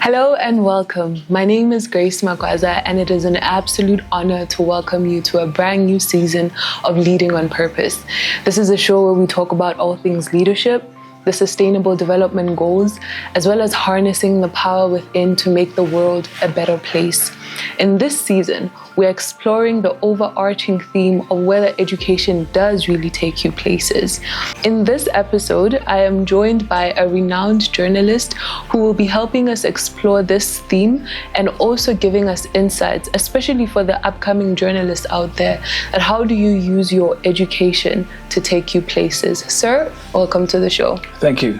Hello and welcome. My name is Grace Makwaza, and it is an absolute honor to welcome you to a brand new season of Leading on Purpose. This is a show where we talk about all things leadership, the sustainable development goals, as well as harnessing the power within to make the world a better place. In this season, we're exploring the overarching theme of whether education does really take you places. In this episode, I am joined by a renowned journalist who will be helping us explore this theme and also giving us insights, especially for the upcoming journalists out there, that how do you use your education to take you places. Sir, welcome to the show. Thank you.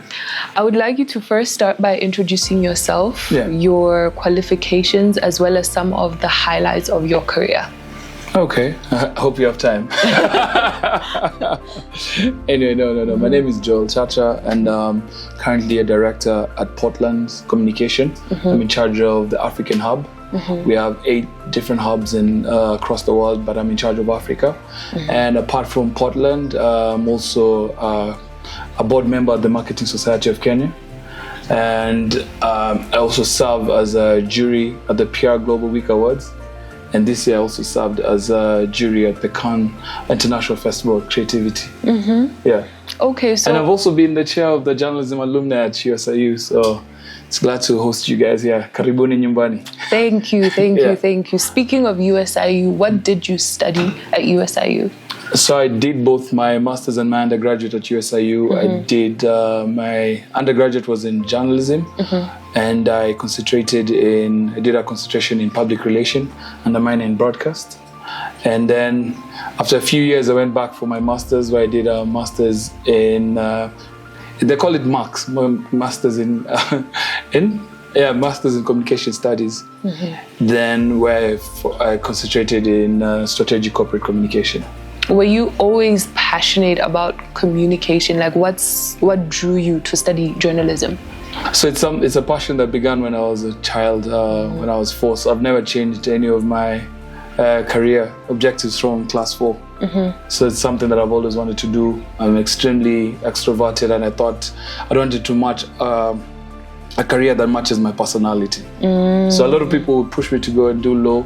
I would like you to first start by introducing yourself, Yeah. your qualifications, as well as some of the highlights of your career. Okay, I hope you have time. Anyway, no. My name is Joel Chacha, and currently a director at Portland's Communication. I'm in charge of the African hub. We have 8 different hubs across the world, but I'm in charge of Africa. And apart from Portland, I'm also a board member at the Marketing Society of Kenya. And I also serve as a jury at the PR Global Week Awards. And this year I also served as a jury at the Cannes International Festival of Creativity. Yeah. Okay, so... And I've also been the chair of the journalism alumni at USIU, so it's glad to host you guys here. Karibuni nyumbani. Thank you. Speaking of USIU, what did you study at USIU? So I did both my master's and my undergraduate at USIU. I did my undergraduate was in journalism, and I did a concentration in public relation and a minor in broadcast. And then after a few years, I went back for my master's, where I did a master's in they call it MAX, master's in master's in communication studies. Then where I concentrated in strategic corporate communication. Were you always passionate about communication? Like, what drew you to study journalism? So it's a passion that began when I was a child, when I was 4. So I've never changed any of my career objectives from class 4. So it's something that I've always wanted to do. I'm extremely extroverted, and I thought I wanted to match a career that matches my personality. So a lot of people would push me to go and do law,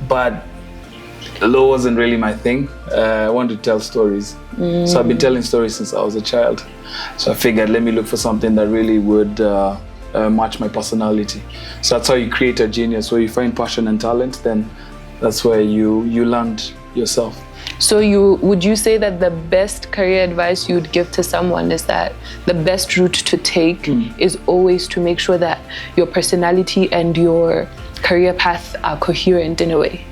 but law wasn't really my thing. I wanted to tell stories. So I've been telling stories since I was a child. So I figured, let me look for something that really would match my personality. So that's how you create a genius. Where you find passion and talent, then that's where you land yourself. So would you say that the best career advice you would give to someone is that the best route to take is always to make sure that your personality and your career path are coherent in a way?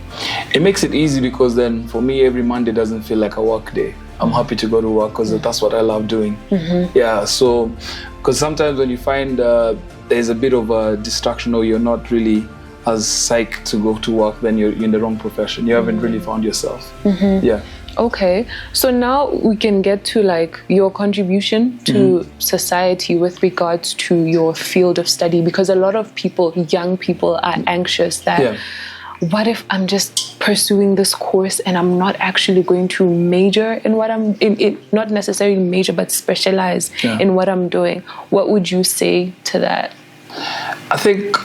It makes it easy, because then for me, every Monday doesn't feel like a work day. I'm happy to go to work because that's what I love doing. Yeah, so because sometimes when you find there's a bit of a distraction, or you're not really as psyched to go to work, then you're in the wrong profession. You haven't really found yourself. Yeah. Okay, so now we can get to like your contribution to society with regards to your field of study, because a lot of people, young people, are anxious that what if I'm just pursuing this course and I'm not actually going to major in what I'm in not necessarily major, but specialize in what I'm doing. What would you say to that? I think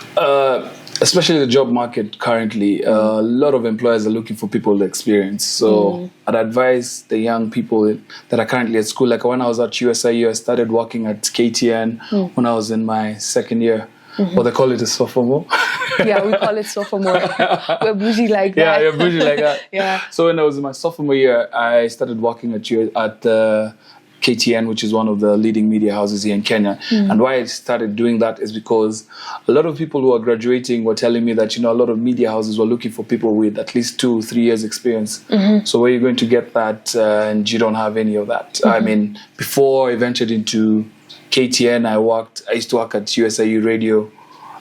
especially the job market currently, a lot of employers are looking for people with experience. So I'd advise the young people that are currently at school. Like when I was at USIU, I started working at KTN when I was in my second year. Or they call it a sophomore. Yeah, we call it sophomore. We're bougie like that. Yeah, you're bougie like that. So when I was in my sophomore year, I started working at KTN, which is one of the leading media houses here in Kenya. And why I started doing that is because a lot of people who are graduating were telling me that, a lot of media houses were looking for people with at least 2-3 years experience. So where are you going to get that and you don't have any of that? I mean, before I ventured into KTN, I used to work at USIU Radio.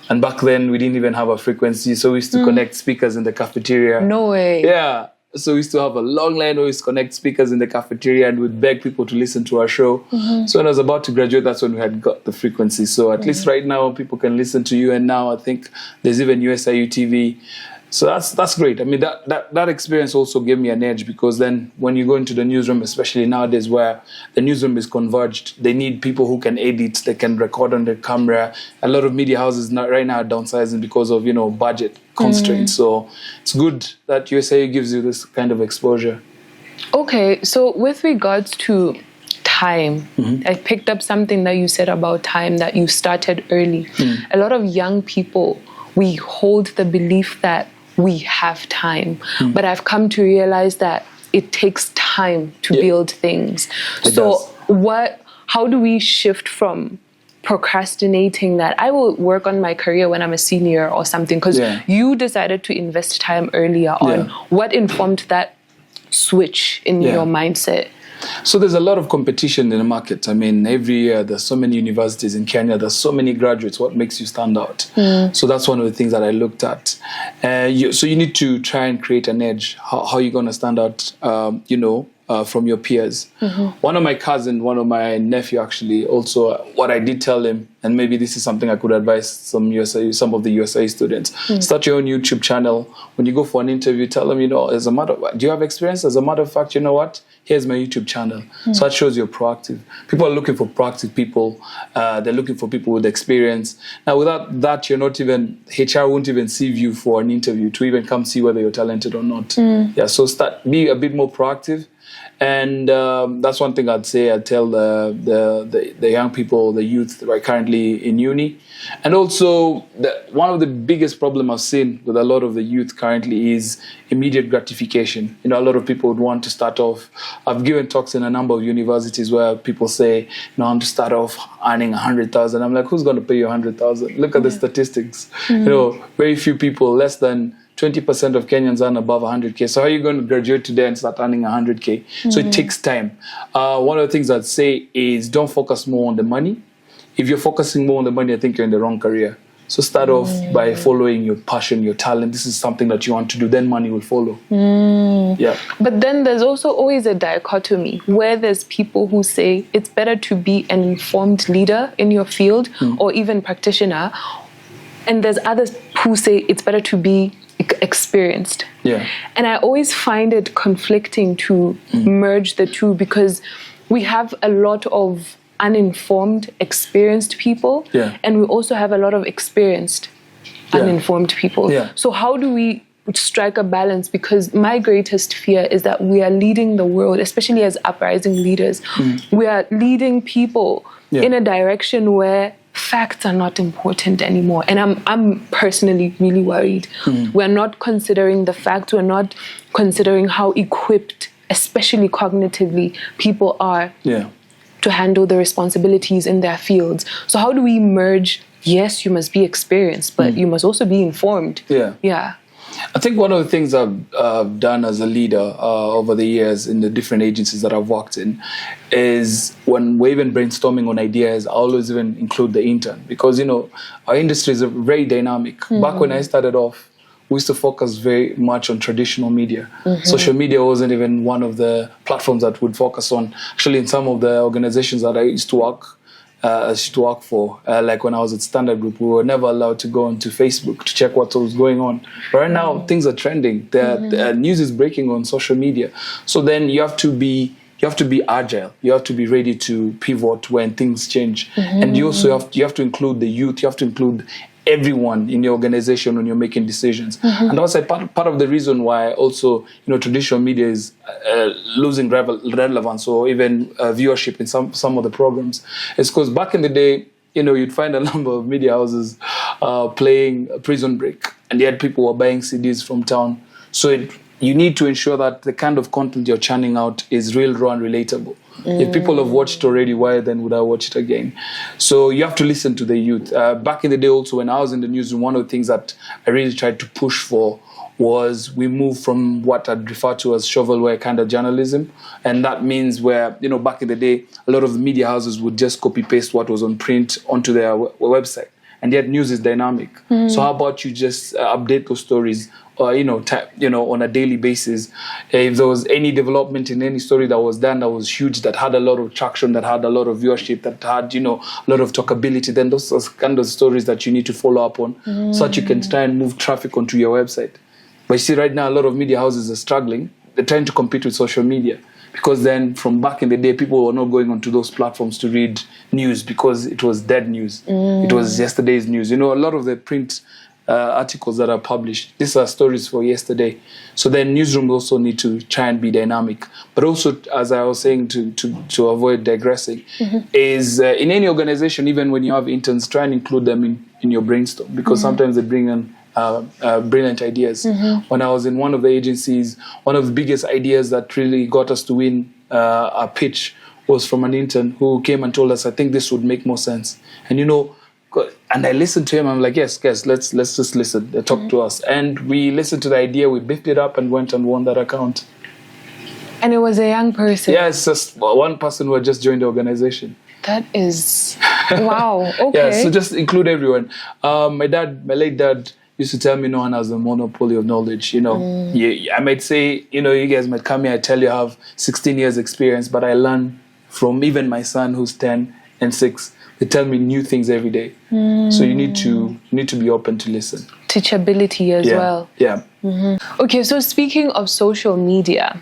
And back then, we didn't even have a frequency. So we used to connect speakers in the cafeteria. No way. Yeah. So we used to have a long line where we used to connect speakers in the cafeteria, and we'd beg people to listen to our show. So when I was about to graduate, that's when we had got the frequency. So at least right now, people can listen to you. And now I think there's even USIU TV. So that's great. I mean, that experience also gave me an edge, because then when you go into the newsroom, especially nowadays where the newsroom is converged, they need people who can edit, they can record on their camera. A lot of media houses right now are downsizing because of, budget constraints. So it's good that USIU gives you this kind of exposure. Okay, so with regards to time, I picked up something that you said about time, that you started early. A lot of young people, we hold the belief that we have time, but I've come to realize that it takes time to build things. How do we shift from procrastinating that I will work on my career when I'm a senior or something, because you decided to invest time earlier on? What informed that switch in your mindset? So there's a lot of competition in the market. I mean, every year there's so many universities in Kenya, there's so many graduates. What makes you stand out? So that's one of the things that I looked at. So you need to try and create an edge. How are you going to stand out, from your peers? One of my nephew actually, also what I did tell him, and maybe this is something I could advise some of the USIU students, start your own YouTube channel. When you go for an interview, tell them, do you have experience? As a matter of fact, you know what? Here's my YouTube channel. So that shows you're proactive. People are looking for proactive people. They're looking for people with experience. Now, without that, HR won't even see you for an interview to even come see whether you're talented or not. So be a bit more proactive. And that's one thing I'd say. I'd tell the young people, the youth that are currently in uni. And also, one of the biggest problems I've seen with a lot of the youth currently is immediate gratification. A lot of people would want to start off. I've given talks in a number of universities where people say, I want to start off earning 100,000. I'm like, who's going to pay you 100,000? Look at the statistics. Very few people, less than 20% of Kenyans earn above 100K. So how are you going to graduate today and start earning 100K? So it takes time. One of the things I'd say is don't focus more on the money. If you're focusing more on the money, I think you're in the wrong career. So start off by following your passion, your talent. This is something that you want to do. Then money will follow. But then there's also always a dichotomy where there's people who say it's better to be an informed leader in your field or even practitioner. And there's others who say it's better to be experienced. And I always find it conflicting to merge the two, because we have a lot of uninformed, experienced people, and we also have a lot of experienced, uninformed people. So how do we strike a balance? Because my greatest fear is that we are leading the world, especially as uprising leaders, we are leading people in a direction where facts are not important anymore. And I'm personally really worried. We're not considering the facts. We're not considering how equipped, especially cognitively, people are to handle the responsibilities in their fields. So how do we merge? Yes, you must be experienced, but you must also be informed. I think one of the things I've done as a leader over the years in the different agencies that I've worked in is when we're even brainstorming on ideas, I always even include the intern, because, our industry is very dynamic. Back when I started off, we used to focus very much on traditional media. Social media wasn't even one of the platforms that would focus on. Actually, in some of the organizations that I used to work for, like when I was at Standard Group, we were never allowed to go onto Facebook to check what was going on. But right now, things are trending. The news is breaking on social media. So then you have to be agile. You have to be ready to pivot when things change. And you also have to include the youth. You have to include everyone in your organization when you're making decisions. And also part of the reason why also traditional media is losing relevance or even viewership in some of the programs is because back in the day, you'd find a number of media houses playing Prison Break, and yet people were buying CDs from town. So you need to ensure that the kind of content you're churning out is real, raw, and relatable. If people have watched already, why then would I watch it again? So you have to listen to the youth. Back in the day also, when I was in the newsroom, one of the things that I really tried to push for was we moved from what I'd refer to as shovelware kind of journalism. And that means where, back in the day, a lot of the media houses would just copy-paste what was on print onto their website. And yet news is dynamic. So how about you just update those stories on a daily basis? If there was any development in any story that was done that was huge, that had a lot of traction, that had a lot of viewership, that had, a lot of talkability, then those are kind of stories that you need to follow up on so that you can try and move traffic onto your website. But you see, right now, a lot of media houses are struggling. They're trying to compete with social media. Because then, from back in the day, people were not going onto those platforms to read news because it was dead news. It was yesterday's news. You know, a lot of the print articles that are published, these are stories for yesterday. So then newsrooms also need to try and be dynamic. But also, as I was saying, to avoid digressing, is in any organization, even when you have interns, try and include them in your brainstorm, because sometimes they bring in brilliant ideas. When I was in one of the agencies, one of the biggest ideas that really got us to win a pitch was from an intern who came and told us, I think this would make more sense. And you know, and I listened to him. I'm like, yes, let's just listen. They talk to us, and we listened to the idea. We beefed it up and went and won that account. And it was a young person. Yeah, it's just one person who had just joined the organization. That is wow. Okay. Yeah, so just include everyone. My late dad, used to tell me no one has a monopoly of knowledge. You know, I might say, you know, you guys might come here, I tell you I have 16 years experience, but I learn from even my son who's 10 and 6. They tell me new things every day. So you need to be open to listen. Teachability as well. Yeah. Okay, so speaking of social media,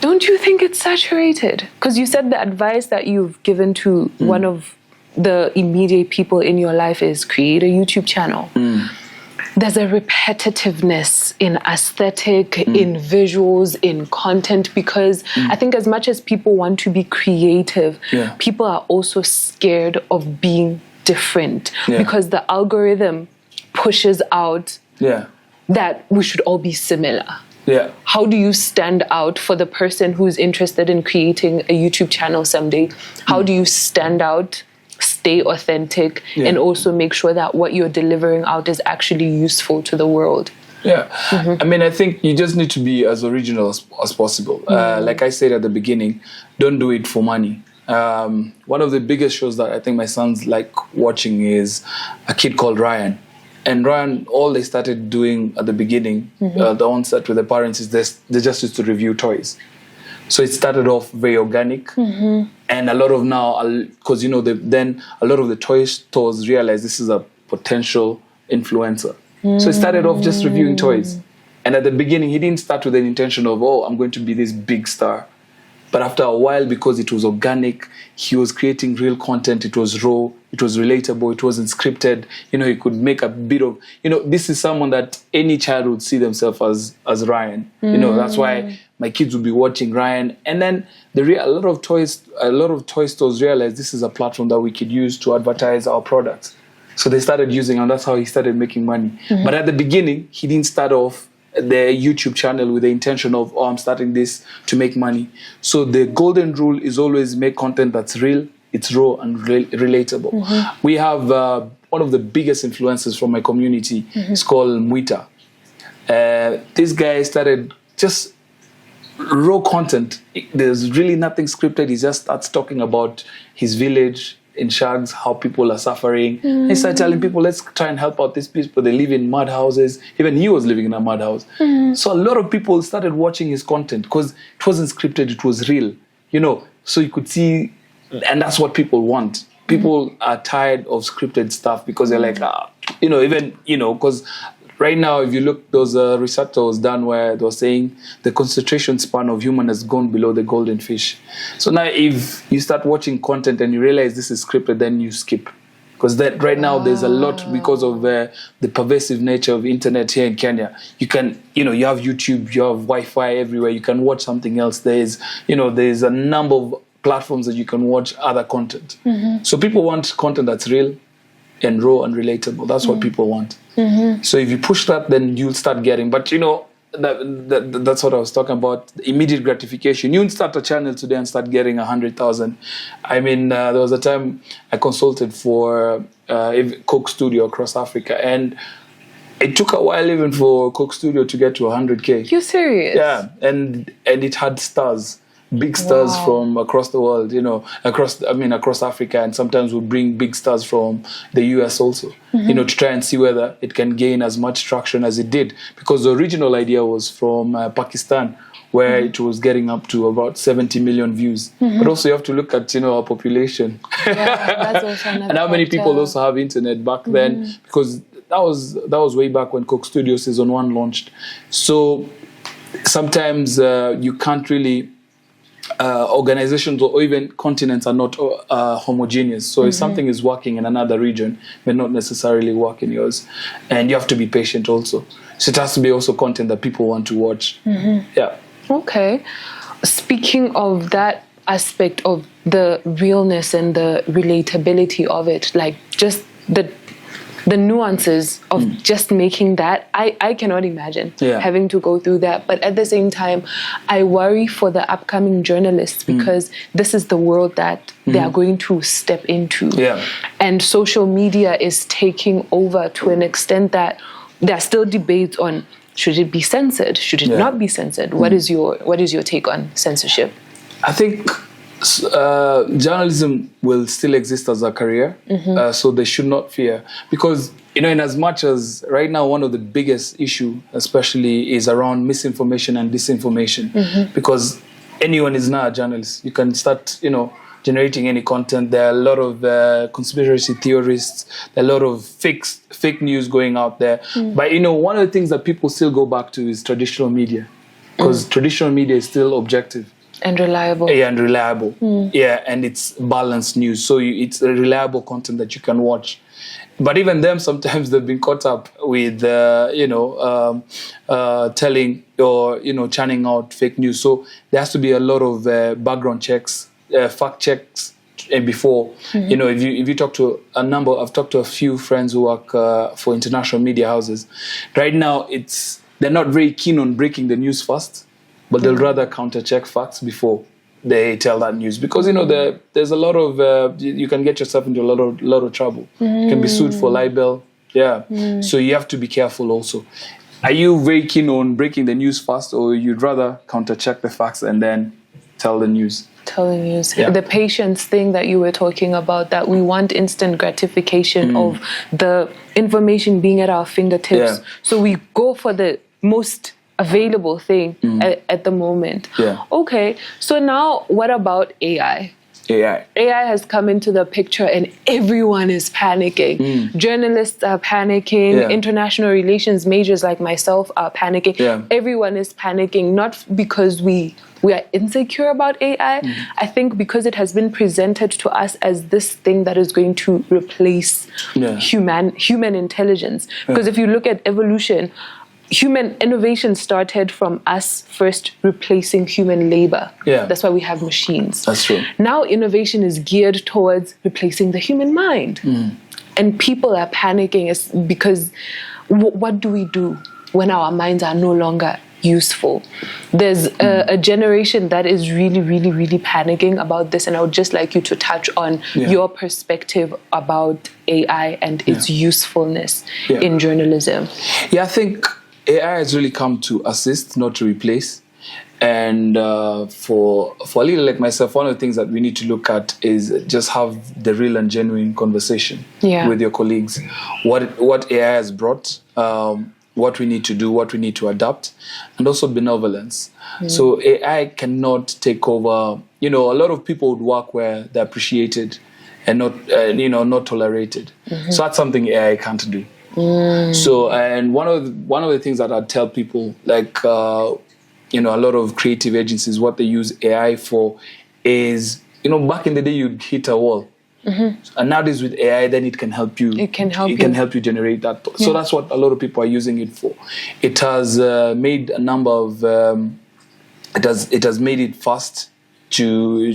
don't you think it's saturated? Because you said the advice that you've given to one of the immediate people in your life is create a YouTube channel. There's a repetitiveness in aesthetic, in visuals, in content, because I think as much as people want to be creative, people are also scared of being different because the algorithm pushes out that we should all be similar. Yeah. How do you stand out for the person who's interested in creating a YouTube channel someday? How do you stand out, stay authentic, and also make sure that what you're delivering out is actually useful to the world? Yeah. I mean, I think you just need to be as original as possible. Like I said at the beginning, don't do it for money. One of the biggest shows that I think my sons like watching is a kid called Ryan. And Ryan, all they started doing at the beginning, the onset with the parents, is they just used to review toys. So it started off very organic, and a lot of now, because you know, then a lot of the toy stores realized this is a potential influencer. So it started off just reviewing toys, and at the beginning, he didn't start with an intention of, oh, I'm going to be this big star. But after a while, because it was organic, he was creating real content. It was raw, it was relatable, it wasn't scripted. You know, he could make a bit of, you know, this is someone that any child would see themselves as Ryan. You know, that's why my kids would be watching Ryan. And then a lot of toy stores realized this is a platform that we could use to advertise our products. So they started using, and that's how he started making money. But at the beginning, he didn't start off the YouTube channel with the intention of, oh, I'm starting this to make money. So the golden rule is always make content that's real, it's raw and relatable. We have one of the biggest influencers from my community. It's called Mwita. This guy started just raw content. There's really nothing scripted. He just starts talking about his village in Shags, how people are suffering. He started telling people, let's try and help out these people. They live in mud houses. Even he was living in a mud house. So a lot of people started watching his content because it wasn't scripted, it was real. You know, so you could see, and that's what people want. People are tired of scripted stuff because they're like, you know, even, you know, because right now, if you look, there was a research that was done where they were saying the concentration span of human has gone below the golden fish. So now if you start watching content and you realize this is scripted, then you skip. Because that right now there's a lot, because of the pervasive nature of internet here in Kenya. You can, you know, you have YouTube, you have Wi-Fi everywhere. You can watch something else. There's a number of platforms that you can watch other content. So people want content that's real and raw and relatable. That's what people want. So if you push that, then you'll start getting. But you know, that's what I was talking about. Immediate gratification. You can start a channel today and start getting 100,000. I mean, there was a time I consulted for Coke Studio across Africa, and it took a while even for Coke Studio to get to 100K. You serious? Yeah, and it had stars. Big stars from across the world, you know, across Africa, and sometimes we'll bring big stars from the US also, you know, to try and see whether it can gain as much traction as it did. Because the original idea was from Pakistan, where it was getting up to about 70 million views. But also you have to look at, you know, our population. Yeah, that's also another and how many people also have internet back then, because was way back when Coke Studio Season 1 launched. So sometimes you can't really, organizations or even continents are not homogeneous. So if something is working in another region, may not necessarily work in yours. And you have to be patient also. So it has to be also content that people want to watch. Yeah. Okay. Speaking of that aspect of the realness and the relatability of it, like just the nuances of just making that, I cannot imagine having to go through that. But at the same time, I worry for the upcoming journalists because this is the world that they are going to step into. And social media is taking over to an extent that there are still debates on, should it be censored? Should it not be censored? What is your take on censorship? I think journalism will still exist as a career, so they should not fear. Because, in as much as right now one of the biggest issue, especially, is around misinformation and disinformation. Because anyone is now a journalist. You can start, generating any content. There are a lot of conspiracy theorists. There are a lot of fake news going out there. But, one of the things that people still go back to is traditional media. Because traditional media is still objective. And reliable. Yeah, and reliable. Yeah, and it's balanced news. So it's a reliable content that you can watch. But even them, sometimes they've been caught up with, telling or, churning out fake news. So there has to be a lot of background checks, fact checks before. If you talk to I've talked to a few friends who work for international media houses. Right now, they're not very keen on breaking the news first. But they'll rather counter-check facts before they tell that news. Because, there's a lot of, you can get yourself into a lot of trouble. You can be sued for libel. Yeah. So you have to be careful also. Are you very keen on breaking the news first, or you'd rather counter-check the facts and then tell the news? Tell the news. Yeah. The patience thing that you were talking about, that we want instant gratification of the information being at our fingertips. So we go for the most available thing at the moment. Okay, so now what about AI? AI has come into the picture and everyone is panicking. Journalists are panicking. International relations majors like myself are panicking. Everyone is panicking, not because we are insecure about AI. I think because it has been presented to us as this thing that is going to replace human intelligence. Because if you look at evolution, human innovation started from us first replacing human labor. That's why we have machines. That's true. Now innovation is geared towards replacing the human mind. And people are panicking because what do we do when our minds are no longer useful? There's a generation that is really, really, really panicking about this. And I would just like you to touch on your perspective about AI and its usefulness in journalism. Yeah, I think AI has really come to assist, not to replace. And for a leader like myself, one of the things that we need to look at is just have the real and genuine conversation with your colleagues. What AI has brought, what we need to do, what we need to adapt, and also benevolence. So AI cannot take over. A lot of people would work where they're appreciated and not tolerated. So that's something AI can't do. So, and one of the things that I'd tell people, like, a lot of creative agencies, what they use AI for is, back in the day, you'd hit a wall. And nowadays with AI, then it can help you. It can help you generate that. So that's what a lot of people are using it for. It has made a number of, it has made it fast to,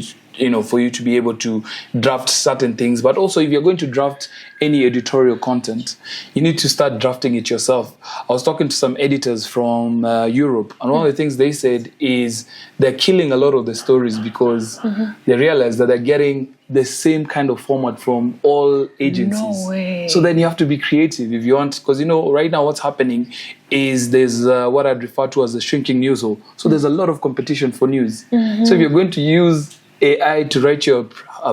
for you to be able to draft certain things. But also, if you're going to draft any editorial content, you need to start drafting it yourself. I was talking to some editors from Europe, and one of the things they said is they're killing a lot of the stories because they realize that they're getting the same kind of format from all agencies. No way. So then you have to be creative if you want, because right now what's happening is there's what I'd refer to as the shrinking news hole. So there's a lot of competition for news. So if you're going to use AI to write your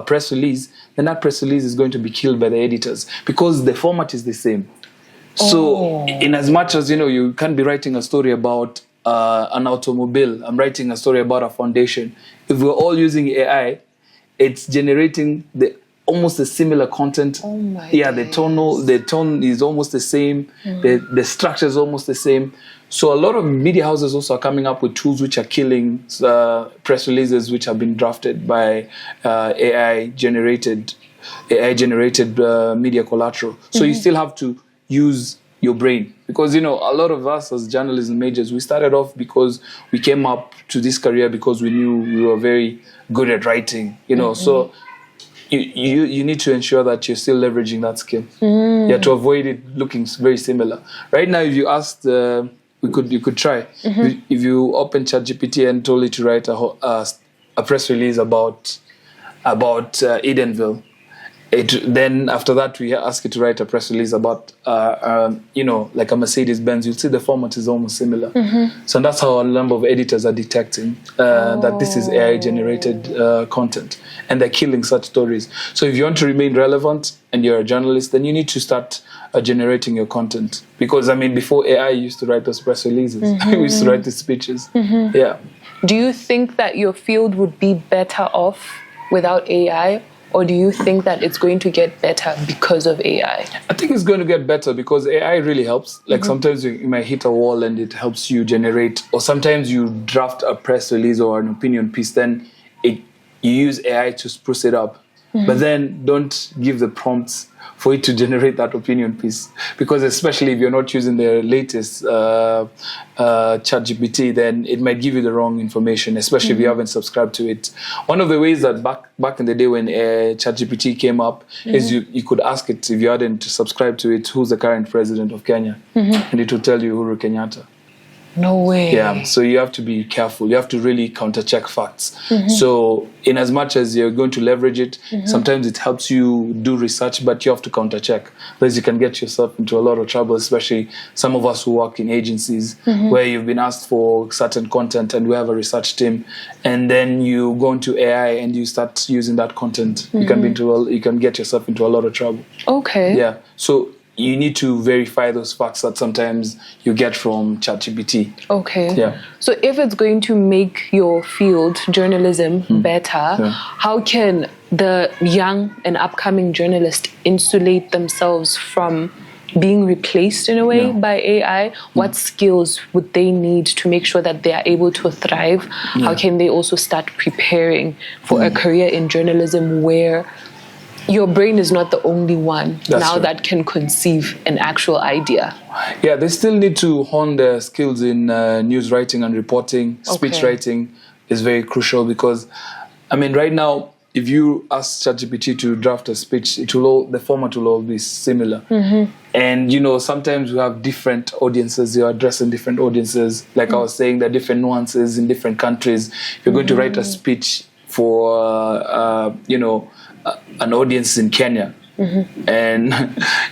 press release, then that press release is going to be killed by the editors because the format is the same. So in as much as, you can't be writing a story about an automobile, I'm writing a story about a foundation. If we're all using AI, it's generating almost a similar content. Oh my the tone is almost the same. The structure is almost the same. So a lot of media houses also are coming up with tools which are killing press releases which have been drafted by AI generated media collateral. So you still have to use your brain, because a lot of us as journalism majors, we started off because we came up to this career because we knew we were very good at writing. So you need to ensure that you're still leveraging that skill. To avoid it looking very similar. Right now, if you asked, you could try. If you open ChatGPT and told it to write a press release about Edenville, then after that we ask it to write a press release about like a Mercedes-Benz. You'll see the format is almost similar. So that's how a number of editors are detecting that this is AI generated content, and they're killing such stories. So if you want to remain relevant and you're a journalist, then you need to start generating your content, because before AI used to write those press releases. We used to write the speeches. Do you think that your field would be better off without AI? Or do you think that it's going to get better because of AI? I think it's going to get better because AI really helps. Like sometimes you might hit a wall and it helps you generate, or sometimes you draft a press release or an opinion piece, then you use AI to spruce it up. But then don't give the prompts for it to generate that opinion piece, because especially if you're not using the latest ChatGPT, then it might give you the wrong information, especially if you haven't subscribed to it. One of the ways that back in the day when ChatGPT came up is you could ask it, if you hadn't subscribed to it, who's the current president of Kenya, and it will tell you Uhuru Kenyatta. No way. Yeah, so you have to be careful. You have to really counter-check facts. So in as much as you're going to leverage it, sometimes it helps you do research, but you have to counter-check, because you can get yourself into a lot of trouble, especially some of us who work in agencies where you've been asked for certain content and we have a research team, and then you go into AI and you start using that content. You can get yourself into a lot of trouble. Okay. Yeah. So you need to verify those facts that sometimes you get from ChatGPT. Okay. Yeah. So if it's going to make your field, journalism, better, how can the young and upcoming journalist insulate themselves from being replaced in a way by AI? What skills would they need to make sure that they are able to thrive? How can they also start preparing for a career in journalism where your brain is not the only one that can conceive an actual idea? Yeah, they still need to hone their skills in news writing and reporting. Speech writing is very crucial, because, right now, if you ask ChatGPT to draft a speech, the format will all be similar. And, sometimes we have different audiences. You're addressing different audiences. Like I was saying, there are different nuances in different countries. If you're going to write a speech for, an audience in Kenya. And,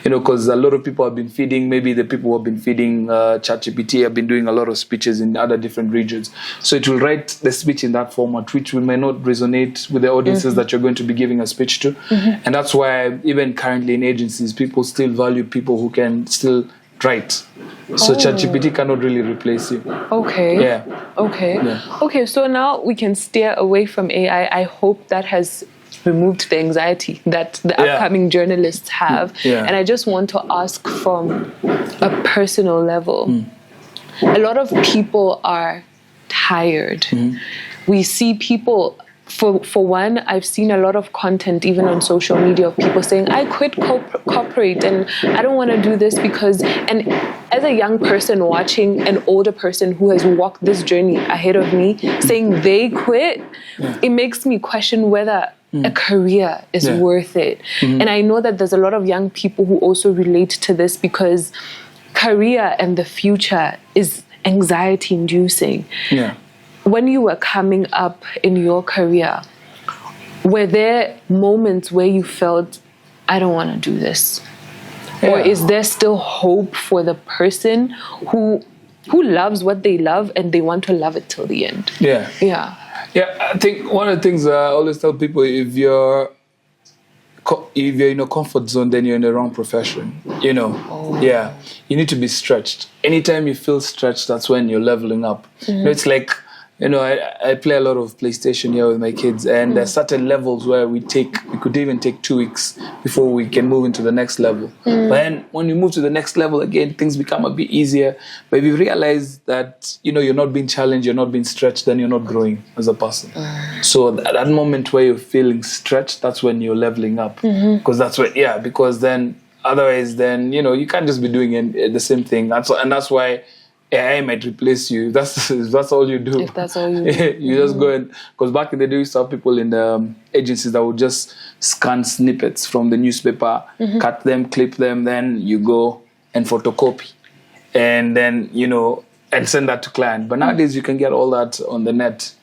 because a lot of people have been feeding, maybe the people who have been feeding ChatGPT have been doing a lot of speeches in other different regions. So it will write the speech in that format, which may not resonate with the audiences that you're going to be giving a speech to. And that's why even currently in agencies, people still value people who can still write. So ChatGPT cannot really replace you. Okay. Yeah. Okay. Yeah. Okay, so now we can steer away from AI. I hope that has removed the anxiety that the upcoming journalists have. And I just want to ask from a personal level. A lot of people are tired. We see people, for one, I've seen a lot of content even on social media of people saying, I quit corporate and I don't want to do this because, and as a young person watching an older person who has walked this journey ahead of me saying they quit, it makes me question whether a career is worth it. And I know that there's a lot of young people who also relate to this, because career and the future is anxiety inducing. When you were coming up in your career, were there moments where you felt, I don't want to do this? Or is there still hope for the person who loves what they love and they want to love it till the end? Yeah, I think one of the things I always tell people, if you're in a comfort zone, then you're in the wrong profession. You need to be stretched. Anytime you feel stretched, that's when you're leveling up. It's like You know, I play a lot of PlayStation here with my kids, and there's certain levels where we could even take 2 weeks before we can move into the next level. But then when you move to the next level again, things become a bit easier. But if you realize that, you know, you're not being challenged, you're not being stretched, then you're not growing as a person. So at that moment where you're feeling stretched, that's when you're leveling up. Because that's what, because then otherwise, then, you know, you can't just be doing the same thing. And that's why AI might replace you. That's all you do. If that's all you do. You just go and, because back in the day, you saw people in the agencies that would just scan snippets from the newspaper, cut them, clip them, then you go and photocopy. And then, you know, and send that to client. But nowadays you can get all that on the net.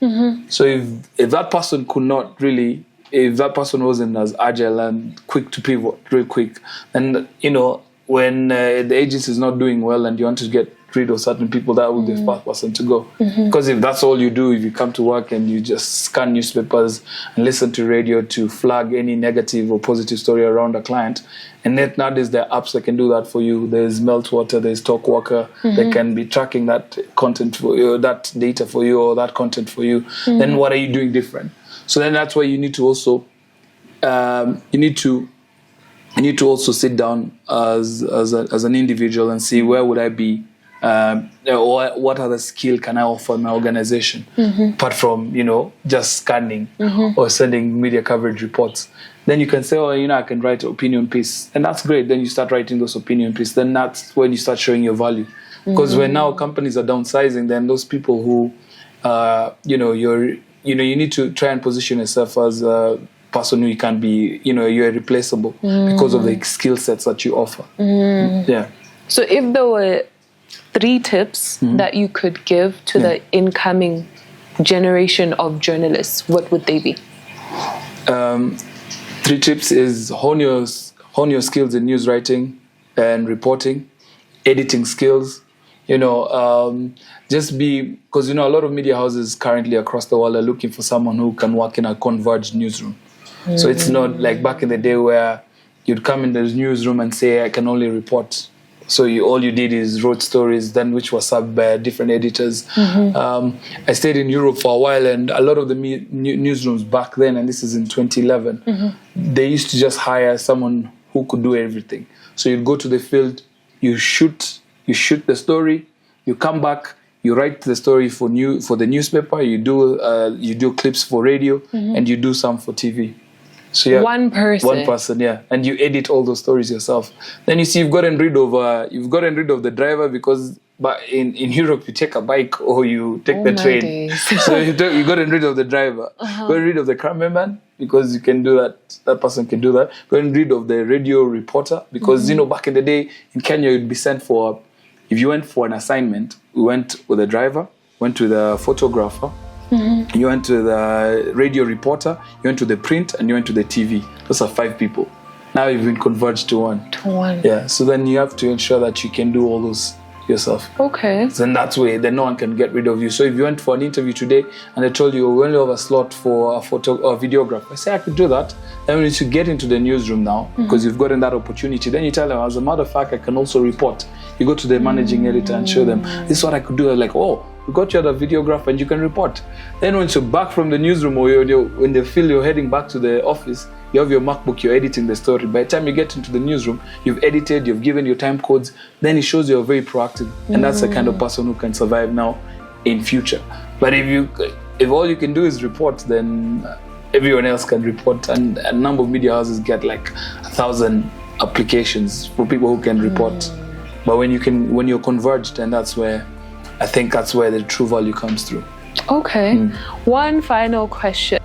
So if that person could not really, if that person wasn't as agile and quick to pivot real quick, then, you know, when the agency is not doing well and you want to get rid of certain people, that would be the first person to go. Because if that's all you do, if you come to work and you just scan newspapers and listen to radio to flag any negative or positive story around a client, and nowadays there are apps that can do that for you. There's Meltwater, there's Talkwalker, that can be tracking that content for you, that data for you, or that content for you. Then what are you doing different? So then that's why you need to also you need to also sit down as an individual and see where would I be, or what other skill can I offer my organization, apart from, you know, just scanning or sending media coverage reports. Then you can say, oh, you know, I can write an opinion piece, and that's great. Then you start writing those opinion pieces. Then that's when you start showing your value. Because when now companies are downsizing, then those people who, you need to try and position yourself as a person who you can be, you know, you're irreplaceable because of the skill sets that you offer. Yeah. So if there were 3 tips that you could give to the incoming generation of journalists, what would they be? 3 tips is hone your skills in news writing and reporting, editing skills. You know, just be, because, you know, a lot of media houses currently across the world are looking for someone who can work in a converged newsroom. So it's not like back in the day where you'd come in the newsroom and say, I can only report. So all you did is wrote stories, then which was subbed by different editors. I stayed in Europe for a while, and a lot of the newsrooms back then, and this is in 2011, they used to just hire someone who could do everything. So you'd go to the field, you shoot the story, you come back, you write the story for the newspaper, you do clips for radio, and you do some for TV. So yeah, one person, yeah, and you edit all those stories yourself. Then you see you've gotten rid of the driver, because in Europe you take a bike or you take the train. So you gotten rid of the driver, gotten rid of the cameraman, because you can do that. That person can do that. Gotten rid of the radio reporter, because you know, back in the day in Kenya you'd be sent for, if you went for an assignment, we went with the driver, went to the photographer. You went to the radio reporter, you went to the print, and you went to the TV. Those are 5 people. Now you've been converged to one. Yeah, so then you have to ensure that you can do all those yourself. Okay. Then that way, then no one can get rid of you. So if you went for an interview today and they told you we only have a slot for a videographer, I say I could do that. Then when you get into the newsroom now, because you've gotten that opportunity, then you tell them, as a matter of fact, I can also report. You go to the managing editor and show them, this is what I could do. They're like, oh, we got you the videographer and you can report. Then when you're back from the newsroom, or when they feel you're heading back to the office, you have your MacBook, you're editing the story. By the time you get into the newsroom, you've edited, you've given your time codes, then it shows you're very proactive. And that's the kind of person who can survive now in future. But if all you can do is report, then everyone else can report. And a number of media houses get like 1,000 applications for people who can report. But when you're converged, and I think that's where the true value comes through. Okay. One final question.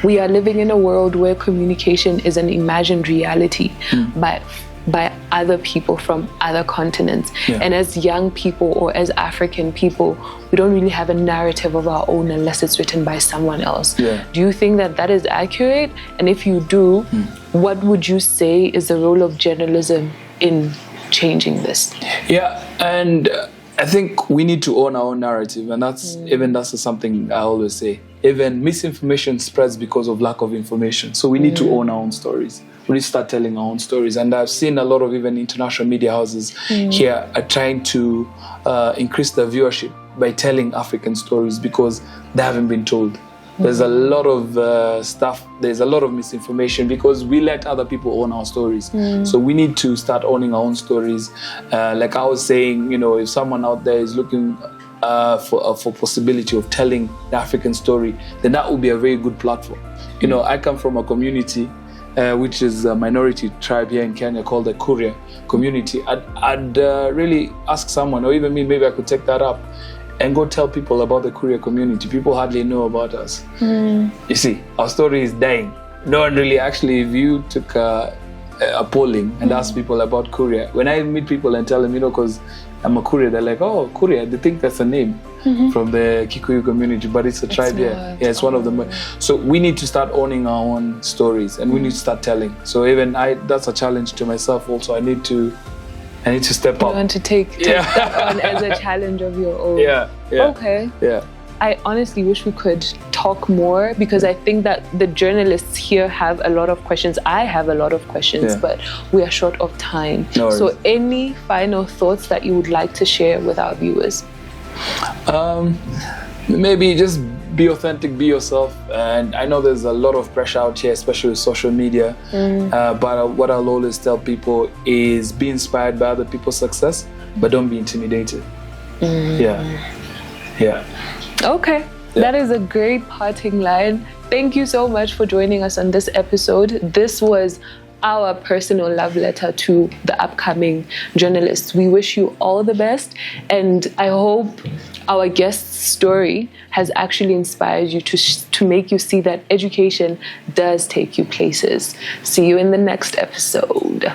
We are living in a world where communication is an imagined reality by other people from other continents. And as young people, or as African people, we don't really have a narrative of our own unless it's written by someone else. Do you think that is accurate? And if you do, what would you say is the role of journalism in changing this? Yeah, and I think we need to own our own narrative, and that's something I always say. Even misinformation spreads because of lack of information. So we need to own our own stories. We need to start telling our own stories. And I've seen a lot of even international media houses here are trying to increase their viewership by telling African stories because they haven't been told. There's a lot of stuff, there's a lot of misinformation because we let other people own our stories. So we need to start owning our own stories. Like I was saying, if someone out there is looking for possibility of telling the African story, then that would be a very good platform. I come from a community which is a minority tribe here in Kenya called the Kuria community. I'd really ask someone, or even me, maybe I could take that up and go tell people about the Kuria community. People hardly know about us. You see, our story is dying. No one really actually, if you took a polling and asked people about Kuria, when I meet people and tell them, because I'm a Kuria, they're like, oh, Kuria, they think that's a name from the Kikuyu community, but it's a tribe here. Yeah, it's one of them. So we need to start owning our own stories and we need to start telling. So even that's a challenge to myself also. I need to step up. You want to take that on as a challenge of your own. Yeah. Okay. Yeah. I honestly wish we could talk more because I think that the journalists here have a lot of questions. I have a lot of questions, but we are short of time. No so any final thoughts that you would like to share with our viewers? Maybe just be authentic, be yourself. And I know there's a lot of pressure out here, especially with social media. But what I'll always tell people is be inspired by other people's success, but don't be intimidated. Yeah. Okay. That is a great parting line. Thank you so much for joining us on this episode. This was our personal love letter to the upcoming journalists. We wish you all the best, and I hope our guest's story has actually inspired you to make you see that education does take you places. See you in the next episode.